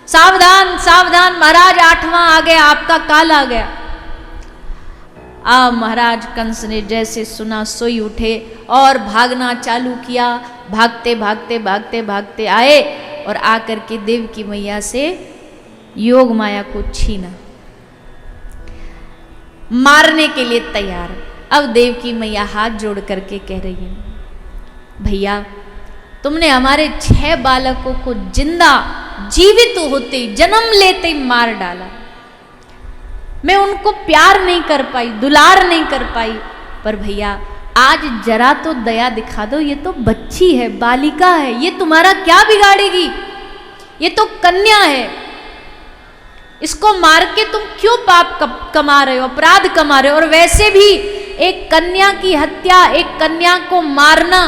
सावधान सावधान महाराज, 8वां आ गया, आपका काल आ गया। महाराज कंस ने जैसे सुना सोई उठे और भागना चालू किया। भागते भागते भागते भागते आए और आकर के देवकी मैया से योग माया को छीना, मारने के लिए तैयार। अब देवकी मैया हाथ जोड़ करके कह रही है, भैया तुमने हमारे 6 बालकों को जिंदा जीवित होते जन्म लेते ही मार डाला। मैं उनको प्यार नहीं कर पाई, दुलार नहीं कर पाई, पर भैया आज जरा तो दया दिखा दो। ये तो बच्ची है, बालिका है, ये तुम्हारा क्या बिगाड़ेगी? ये तो कन्या है, इसको मार के तुम क्यों पाप कमा रहे हो, अपराध कमा रहे हो? और वैसे भी एक कन्या की हत्या, एक कन्या को मारना,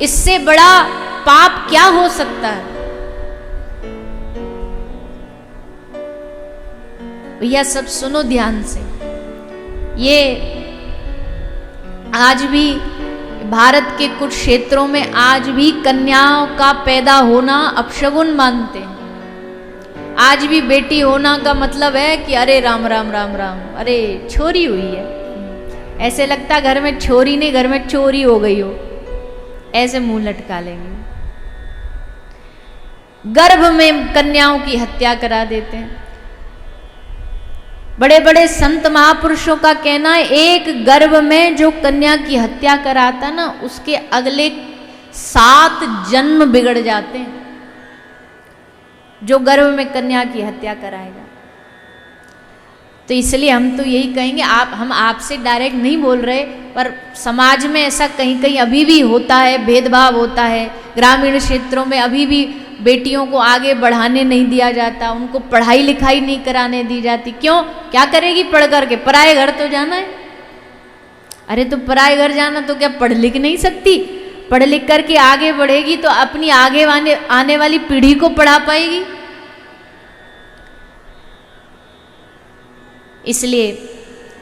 इससे बड़ा पाप क्या हो सकता है? भैया सब सुनो ध्यान से। ये आज भी भारत के कुछ क्षेत्रों में आज भी कन्याओं का पैदा होना अपशगुन मानते हैं। आज भी बेटी होना का मतलब है कि अरे राम राम राम राम, अरे छोरी हुई है, ऐसे लगता घर में छोरी नहीं, घर में चोरी हो गई हो, ऐसे मुंह लटका लेंगे। गर्भ में कन्याओं की हत्या करा देते हैं। बड़े बड़े संत महापुरुषों का कहना है, एक गर्भ में जो कन्या की हत्या कराता ना, उसके अगले 7 जन्म बिगड़ जाते हैं, जो गर्भ में कन्या की हत्या कराएगा। तो इसलिए हम तो यही कहेंगे, हम आपसे डायरेक्ट नहीं बोल रहे, पर समाज में ऐसा कहीं कहीं अभी भी होता है, भेदभाव होता है। ग्रामीण क्षेत्रों में अभी भी बेटियों को आगे बढ़ाने नहीं दिया जाता, उनको पढ़ाई लिखाई नहीं कराने दी जाती। क्यों? क्या करेगी पढ़ करके? पराए घर तो जाना है। अरे तो पराए घर जाना तो क्या पढ़ लिख नहीं सकती? पढ़ लिख करके आगे बढ़ेगी तो अपनी आगे आने वाली पीढ़ी को पढ़ा पाएगी। इसलिए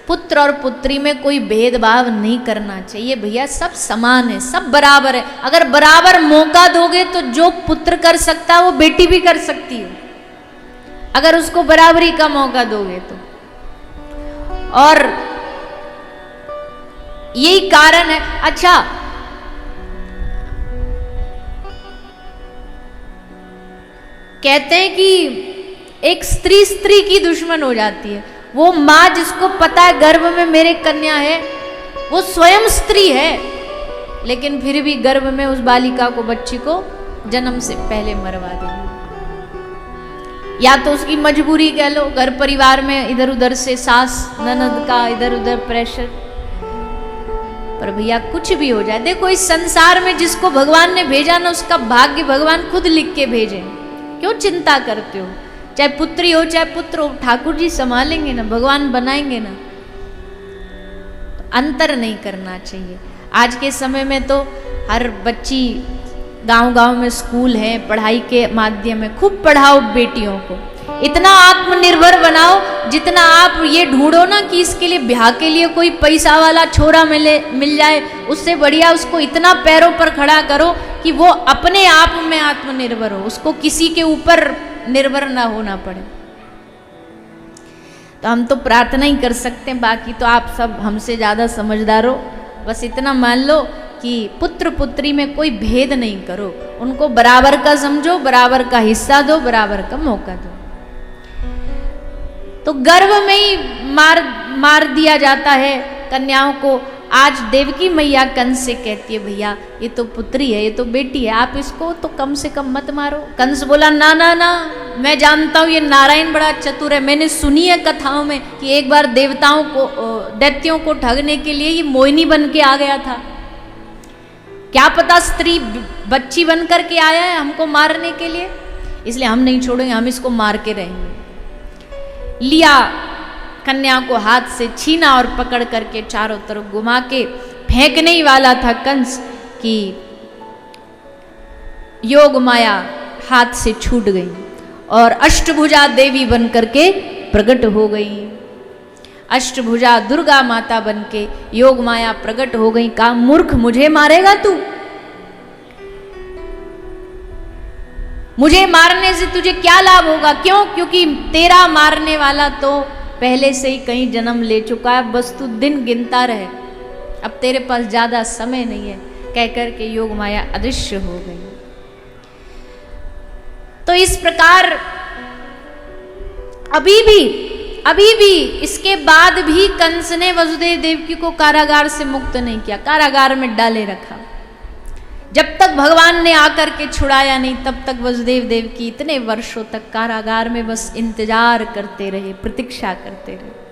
पुत्र और पुत्री में कोई भेदभाव नहीं करना चाहिए भैया, सब समान है, सब बराबर है। अगर बराबर मौका दोगे तो जो पुत्र कर सकता है वो बेटी भी कर सकती है, अगर उसको बराबरी का मौका दोगे तो। और यही कारण है। अच्छा, कहते हैं कि एक स्त्री की दुश्मन हो जाती है। वो माँ जिसको पता है गर्भ में मेरे कन्या है, वो स्वयं स्त्री है, लेकिन फिर भी गर्भ में उस बालिका को, बच्ची को जन्म से पहले मरवा देगी। या तो उसकी मजबूरी कह लो, घर परिवार में इधर उधर से सास ननद का इधर उधर प्रेशर। पर भैया कुछ भी हो जाए, देखो इस संसार में जिसको भगवान ने भेजा ना, उसका भाग्य भगवान खुद लिख के भेजे। क्यों चिंता करते हो? चाहे पुत्री हो चाहे पुत्र हो, ठाकुर जी संभालेंगे ना, भगवान बनाएंगे ना। तो अंतर नहीं करना चाहिए। आज के समय में तो हर बच्ची, गांव-गांव में स्कूल है, पढ़ाई के माध्यम में खूब पढ़ाओ बेटियों को, इतना आत्मनिर्भर बनाओ, जितना आप ये ढूंढो ना कि इसके लिए ब्याह के लिए कोई पैसा वाला छोरा मिल जाए, उससे बढ़िया उसको इतना पैरों पर खड़ा करो कि वो अपने आप में आत्मनिर्भर हो, उसको किसी के ऊपर निर्भर ना होना पड़े। तो हम तो प्रार्थना ही कर सकते हैं, बाकी तो आप सब हमसे ज़्यादा समझदार हो। बस इतना मान लो कि पुत्र पुत्री में कोई भेद नहीं करो, उनको बराबर का समझो, बराबर का हिस्सा दो, बराबर का मौका दो। तो गर्भ में ही मार दिया जाता है कन्याओं को। आज देवकी मैया कंस से कहती है, भैया ये तो पुत्री है, ये तो बेटी है, आप इसको तो कम से कम मत मारो। कंस बोला, ना ना ना, मैं जानता हूँ ये नारायण बड़ा चतुर है, मैंने सुनी है कथाओं में कि एक बार देवताओं को, दैत्यों को ठगने के लिए ये मोहिनी बन के आ गया था। क्या पता स्त्री बच्ची बन करके आया है हमको मारने के लिए, इसलिए हम नहीं छोड़ेंगे, हम इसको मार के रहेंगे। लिया, कन्या को हाथ से छीना और पकड़ करके चारों तरफ घुमा के फेंकने ही वाला था कंस कि योग माया हाथ से छूट गई और अष्टभुजा देवी बन करके प्रकट हो गई। अष्टभुजा दुर्गा माता बन के योग माया प्रकट हो गई। कहा, मूर्ख मुझे मारेगा तू, मुझे मारने से तुझे क्या लाभ होगा? क्यों? क्योंकि तेरा मारने वाला तो पहले से ही कहीं जन्म ले चुका है, बस तू दिन गिनता रहे, अब तेरे पास ज्यादा समय नहीं है। कहकर के योग माया अदृश्य हो गई। तो इस प्रकार अभी भी इसके बाद भी कंस ने वसुदेव देवकी को कारागार से मुक्त नहीं किया, कारागार में डाले रखा। जब तक भगवान ने आकर के छुड़ाया नहीं, तब तक वसुदेव देवकी इतने वर्षों तक कारागार में बस इंतजार करते रहे, प्रतीक्षा करते रहे।